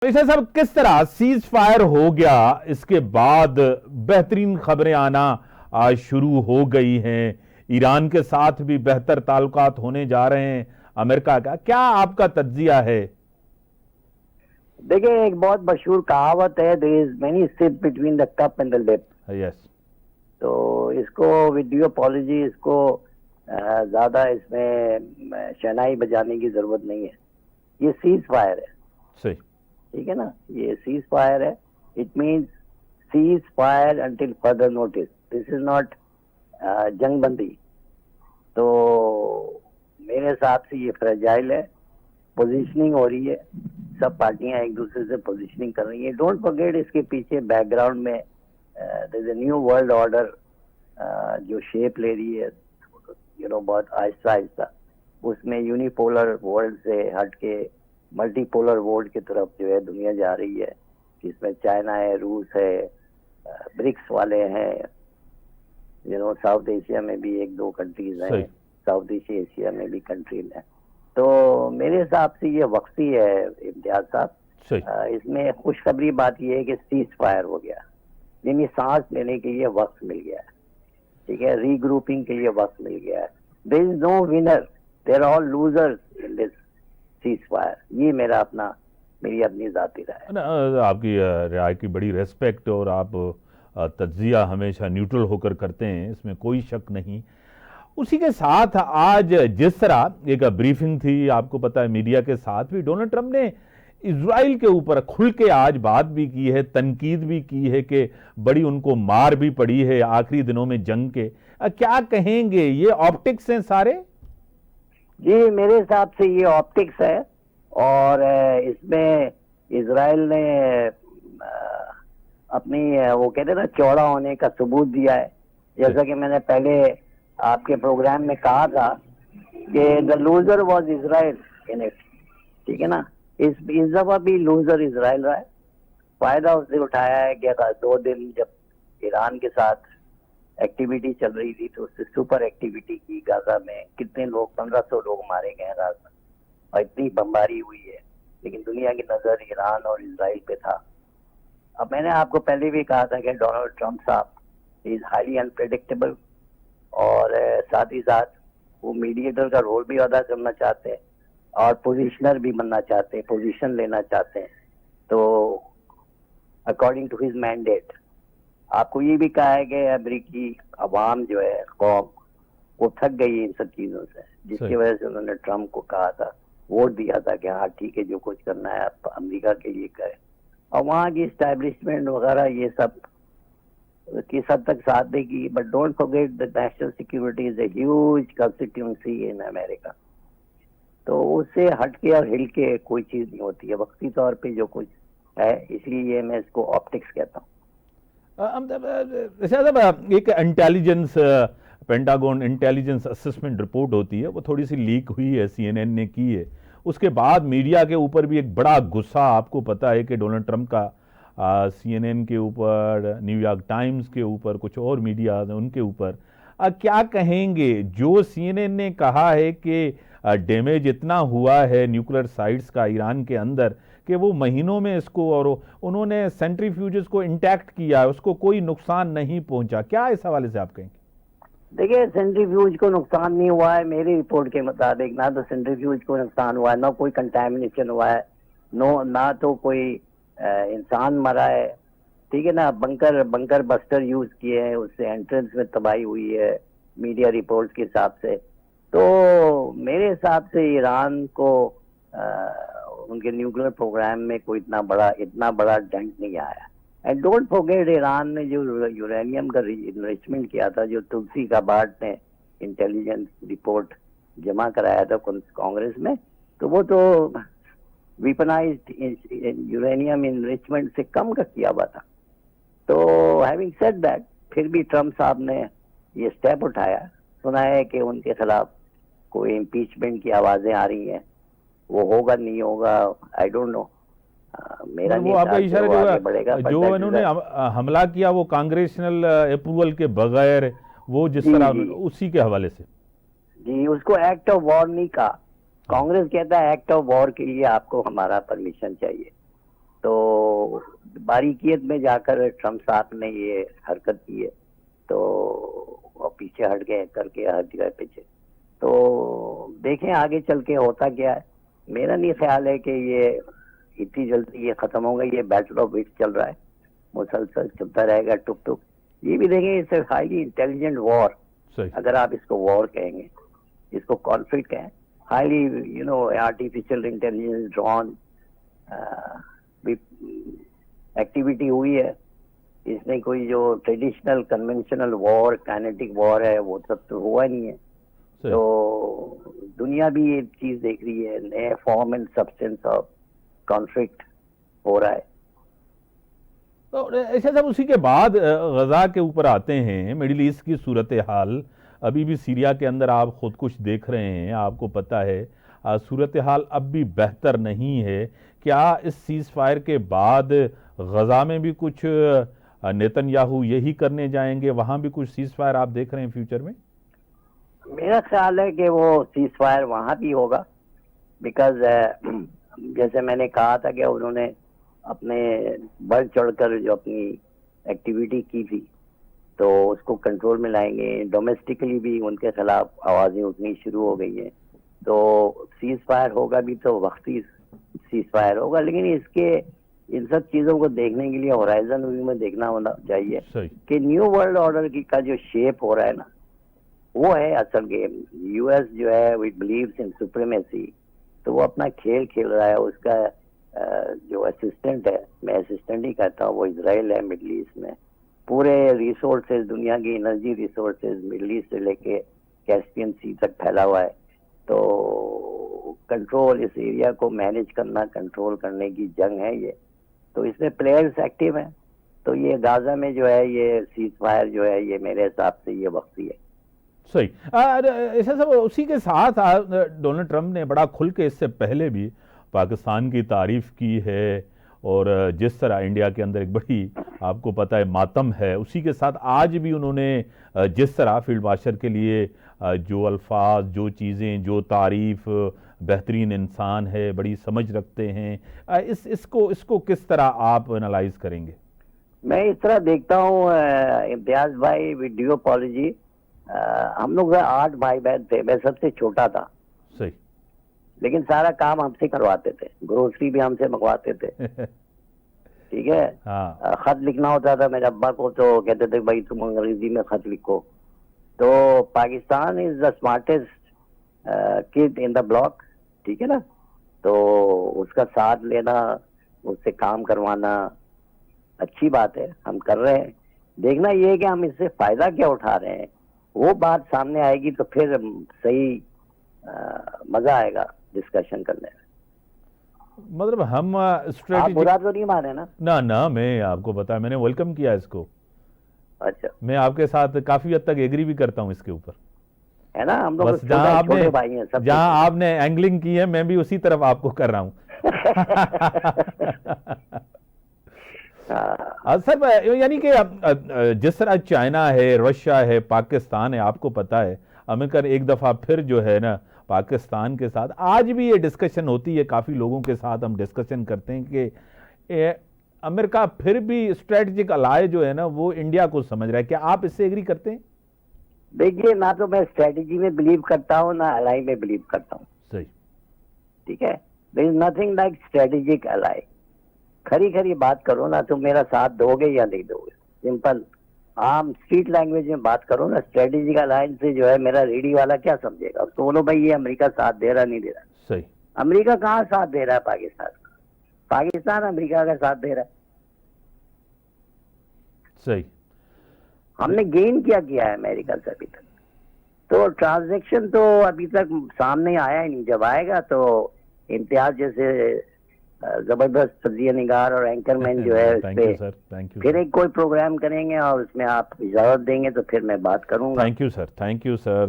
वैसे साहब किस तरह सीज फायर हो गया, इसके बाद बेहतरीन खबरें आना शुरू हो गई हैं। ईरान के साथ भी बेहतर ताल्लुकात होने जा रहे हैं अमेरिका का, क्या आपका तज्जिया है? देखिए, एक बहुत मशहूर कहावत है, there is many sip between the cup and the lip. Yes. तो इसको वीडियो पॉलिजी, इसको ज्यादा इसमें शहनाई बजाने की जरूरत नहीं है। ये सीज फायर है, सही, ठीक है ना। ये सीज फायर है, it means cease fire until further notice. This is not जंग बंदी। तो मेरे हिसाब से ये फ्रेजाइल है, पोजीशनिंग हो रही है, सब पार्टियां एक दूसरे से पोजीशनिंग कर रही है। डोंट फॉरगेट, इसके पीछे बैकग्राउंड में there is a new world order जो शेप ले रही है, बहुत आहिस्ता आहिस्ता। उसमें यूनिपोलर वर्ल्ड से हट के मल्टीपोलर वर्ल्ड की तरफ जो है दुनिया जा रही है, जिसमें चाइना है, रूस है, ब्रिक्स वाले हैं, साउथ एशिया में भी एक दो कंट्रीज हैं, साउथ ईस्ट एशिया में भी कंट्रीज हैं। तो मेरे हिसाब से ये वक्ती है इम्तियाज साहब। इसमें खुशखबरी बात ये है कि सीज फायर हो गया, यानी सांस लेने के लिए वक्त मिल गया है, ठीक है, रीग्रुपिंग के लिए वक्त मिल गया है। There is no winner, there are all losers in this ceasefire. ये मेरी अपनी जाती राय है। आपकी राय की बड़ी रेस्पेक्ट, और आप तज्जिया हमेशा न्यूट्रल होकर करते हैं, इसमें कोई शक नहीं। उसी के साथ आज जिस तरह एक ब्रीफिंग थी, आपको पता है मीडिया के साथ भी, डोनाल्ड ट्रंप ने इजराइल के ऊपर खुल के आज बात भी की है, तनकीद भी की है कि बड़ी उनको मार भी पड़ी है आखिरी दिनों में जंग के। क्या कहेंगे, ये ऑप्टिक्स हैं सारे? जी, मेरे हिसाब से ये ऑप्टिक्स है, और इसमें इजराइल ने अपनी वो कहते हैं ना, चौड़ा होने का सबूत दिया है। जैसा कि मैंने पहले आपके प्रोग्राम में कहा था कि the loser was Israel in it, ठीक है ना। इस दफा भी लूजर इजराइल रहा है। फायदा उसने उठाया है कि 2 दिन जब ईरान के साथ एक्टिविटी चल रही थी, तो उससे सुपर एक्टिविटी की गाजा में। कितने लोग, 1500 लोग मारे गए गाजा में, और इतनी बमबारी हुई है, लेकिन दुनिया की नजर ईरान और इजराइल पे था। अब मैंने आपको पहले भी कहा था कि डोनाल्ड ट्रंप साहब इज हाईली अनप्रेडिक्टेबल, और साथ ही साथ वो मीडिएटर का रोल भी अदा करना चाहते हैं, और पोजिशनर भी बनना चाहते हैं, पोजीशन लेना चाहते हैं। तो अकॉर्डिंग टू हिज मैंडेट, आपको ये भी कहा है कि अमेरिकी अवाम जो है, कौम, वो थक गई है इन सब चीजों से, जिसकी वजह से उन्होंने ट्रंप को कहा था, वोट दिया था कि हाँ ठीक है, जो कुछ करना है आप अमेरिका के लिए करें। और वहाँ की स्टैब्लिशमेंट वगैरह ये सब किस हद तक साथ देगी। But don't forget the national security is a huge constituency in America. तो उससे हट के और हिल के कोई चीज नहीं होती है, वक्ती तौर पे जो कुछ है, इसलिए मैं इसको ऑप्टिक्स कहता हूँ। एक intelligence, pentagon intelligence assessment report होती है, वो थोड़ी सी लीक हुई है, CNN ने की है। उसके बाद मीडिया के ऊपर भी एक बड़ा गुस्सा, आपको पता है कि डोनाल्ड ट्रंप का CNN के ऊपर, न्यूयॉर्क टाइम्स के ऊपर, कुछ और मीडिया उनके ऊपर। क्या कहेंगे, जो CNN ने कहा है कि डैमेज इतना हुआ है न्यूक्लियर साइट्स का ईरान के अंदर कि वो महीनों में इसको, और उन्होंने सेंट्रीफ्यूजेस को इंटैक्ट किया, उसको कोई नुकसान नहीं पहुंचा, क्या इस हवाले से आप कहेंगे? देखिए, सेंट्रीफ्यूज को नुकसान नहीं हुआ है मेरी रिपोर्ट के मुताबिक। ना तो सेंट्रीफ्यूज को नुकसान हुआ है, ना कोई कंटेमिनेशन हुआ है, ना तो कोई इंसान मरा है, ठीक है ना। बंकर बस्टर यूज किए हैं, उससे एंट्रेंस में तबाही हुई है मीडिया रिपोर्ट्स के हिसाब से। तो मेरे हिसाब से ईरान को उनके न्यूक्लियर प्रोग्राम में कोई इतना बड़ा डेंट नहीं आया। एंड डोंट फॉरगेट, ईरान ने जो यूरेनियम का इनरिचमेंट किया था, जो तुलसी गाबार्ड ने इंटेलिजेंस रिपोर्ट जमा कराया था कांग्रेस में, तो वो तो वेपनाइज्ड यूरेनियम इनरिचमेंट से कम का किया हुआ था। तो हैविंग सेड दैट, फिर भी ट्रंप साहब ने ये स्टेप उठाया। सुना है कि उनके खिलाफ कोई इम्पीचमेंट की आवाजें आ रही हैं, वो होगा नहीं होगा, आई डोंट नो। मेरा वो आपका इशारा जो इन्होंने हमला किया वो कांग्रेशनल अप्रूवल के बगैर, वो जिस तरह, उसी के हवाले से जी, उसको एक्ट ऑफ वॉर नहीं कहा। कांग्रेस कहता है एक्ट ऑफ वॉर के लिए आपको हमारा परमिशन चाहिए, باریکیت میں جا کر ٹرمپ صاحب نے یہ حرکت کی ہے تو پیچھے ہٹ گئے کر کے ہر جگہ پیچھے. تو دیکھیں آگے چل کے ہوتا کیا ہے. میرا نہیں خیال ہے کہ یہ اتنی جلدی یہ ختم ہوگا. یہ بیٹل آف وٹس چل رہا ہے, مسلسل چلتا رہے گا ٹک ٹک. یہ بھی دیکھیں اس سے ہائیلی انٹیلیجنٹ وار, اگر آپ اس کو وار کہیں گے, اس کو کانفلکٹ کہیں, highly artificial intelligence drone activity ہوئی ہے. اس میں کوئی جو traditional conventional war kinetic war ہے وہ سب تو ہوا نہیں ہے. تو دنیا بھی یہ چیز دیکھ رہی ہے, نئے form and substance of conflict ہو رہا ہے. ایسا صاحب اسی کے بعد غزہ کے اوپر آتے ہیں, مڈل ایسٹ کی صورتحال. ابھی بھی سیریا کے اندر آپ خود کچھ دیکھ رہے ہیں, آپ کو پتہ ہے صورتحال اب بھی بہتر نہیں ہے. کیا اس سیز فائر کے بعد غزہ میں بھی کچھ نیتن یاہو یہی کرنے جائیں گے, وہاں بھی کچھ سیز فائر آپ دیکھ رہے ہیں فیوچر میں؟ میرا خیال ہے کہ وہ سیز فائر وہاں بھی ہوگا, بیکاز جیسے میں نے کہا تھا کہ انہوں نے اپنے بڑھ چڑھ کر جو اپنی ایکٹیویٹی کی تھی تو اس کو کنٹرول میں لائیں گے. ڈومیسٹکلی بھی ان کے خلاف آوازیں اٹھنی شروع ہو گئی ہیں. تو سیز فائر ہوگا بھی تو وقتی سیز فائر ہوگا, لیکن اس کے ان سب چیزوں کو دیکھنے کے لیے ہورائزن ویو میں دیکھنا ہونا چاہیے کہ نیو ورلڈ آرڈر کا جو شیپ ہو رہا ہے نا, وہ ہے اصل گیم. یو ایس جو ہے وٹ بلیوز ان سپریمیسی, تو وہ اپنا کھیل کھیل رہا ہے. اس کا جو اسسٹنٹ ہے, میں اسسٹنٹ ہی کہتا ہوں, وہ اسرائیل ہے مڈل ایسٹ میں. پورے ریسورسز, دنیا کی انرجی ریسورسز مڈل ایسٹ سے لے کے کیسپین سی تک پھیلا ہوا ہے. تو کنٹرول اس ایریا کو مینیج کرنا, کنٹرول کرنے کی جنگ ہے یہ. تو اس میں پلیئرز ایکٹیو ہیں. تو یہ غازہ میں جو ہے یہ سیز فائر جو ہے یہ میرے حساب سے یہ وقتی ہے. صحیح. ایسا سب اسی کے ساتھ ڈونلڈ ٹرمپ نے بڑا کھل کے اس سے پہلے بھی پاکستان کی تعریف کی ہے, اور جس طرح انڈیا کے اندر ایک بڑی آپ کو پتہ ہے ماتم ہے, اسی کے ساتھ آج بھی انہوں نے جس طرح فیلڈ مارشل کے لیے جو الفاظ, جو چیزیں, جو تعریف, بہترین انسان ہے, بڑی سمجھ رکھتے ہیں, اس کو کس طرح آپ انالائز کریں گے؟ میں اس طرح دیکھتا ہوں امتیاز بھائی, ود ڈیو اپالوجی, ہم لوگ 8 بھائی بہن تھے, میں سب سے چھوٹا تھا. صحیح. لیکن سارا کام ہم سے کرواتے تھے, گروسری بھی ہم سے منگواتے تھے. ٹھیک ہے. خط لکھنا ہوتا تھا میرے ابا کو تو کہتے تھے بھائی تم انگریزی میں خط لکھو. تو Pakistan is the smartest kid in the block. ٹھیک ہے نا. تو اس کا ساتھ لینا, اس سے کام کروانا اچھی بات ہے, ہم کر رہے ہیں. دیکھنا یہ ہے کہ ہم اس سے فائدہ کیا اٹھا رہے ہیں. وہ بات سامنے آئے گی تو پھر صحیح مزہ آئے گا ڈسکشن کرنے میں. مطلب ہم آپ برا تو نہیں مانے نا؟ نہ, میں آپ کو بتا, میں نے ویلکم کیا اس کو. اچھا, میں آپ کے ساتھ کافی حد تک ایگری بھی کرتا ہوں اس کے اوپر, ہے نا. ہم لوگ چھوٹے بھائی ہیں سب. جہاں آپ نے اینگلنگ کی ہے میں بھی اسی طرف آپ کو کر رہا ہوں. سر یعنی کہ جس طرح چائنا ہے, رشیا ہے, پاکستان ہے, آپ کو پتا ہے امریکہ ایک دفعہ پھر جو ہے نا پاکستان کے ساتھ آج بھی یہ ڈسکشن ہوتی ہے, کافی لوگوں کے ساتھ ہم ڈسکشن کرتے ہیں کہ امریکہ پھر بھی اسٹریٹجک الائے جو ہے نا وہ انڈیا کو سمجھ رہا ہے. کیا آپ اس سے ایگری کرتے ہیں؟ دیکھیے, نہ تو میں اسٹریٹجی میں بلیو کرتا ہوں, نہ الائی میں بلیو کرتا ہوں. صحیح. ٹھیک ہے. دیر از نتھنگ لائک اسٹریٹجک الائی. کھری بات کرو نا, تم میرا ساتھ دو گے یا نہیں دو گے. سمپل عام اسٹریٹ لینگویج میں بات کرو نا. اسٹریٹجک الائنس سے جو ہے میرا ریڈی والا کیا سمجھے گا, اس کو بولو بھائی یہ امریکہ ساتھ دے رہا نہیں دے رہا. صحیح. امریکہ کہاں ساتھ دے رہا ہے پاکستان کا؟ پاکستان امریکہ کا ساتھ دے رہا ہے. صحیح. ہم نے گین کیا ہے امریکہ سے ابھی تک؟ تو ٹرانزیکشن تو ابھی تک سامنے آیا ہی نہیں. جب آئے گا تو امتیاز جیسے زبردست تجزیہ نگار اور اینکر مین جو ہے اس پہ پھر ایک کوئی پروگرام کریں گے اور اس میں آپ اجازت دیں گے تو پھر میں بات کروں گا. Thank you sir.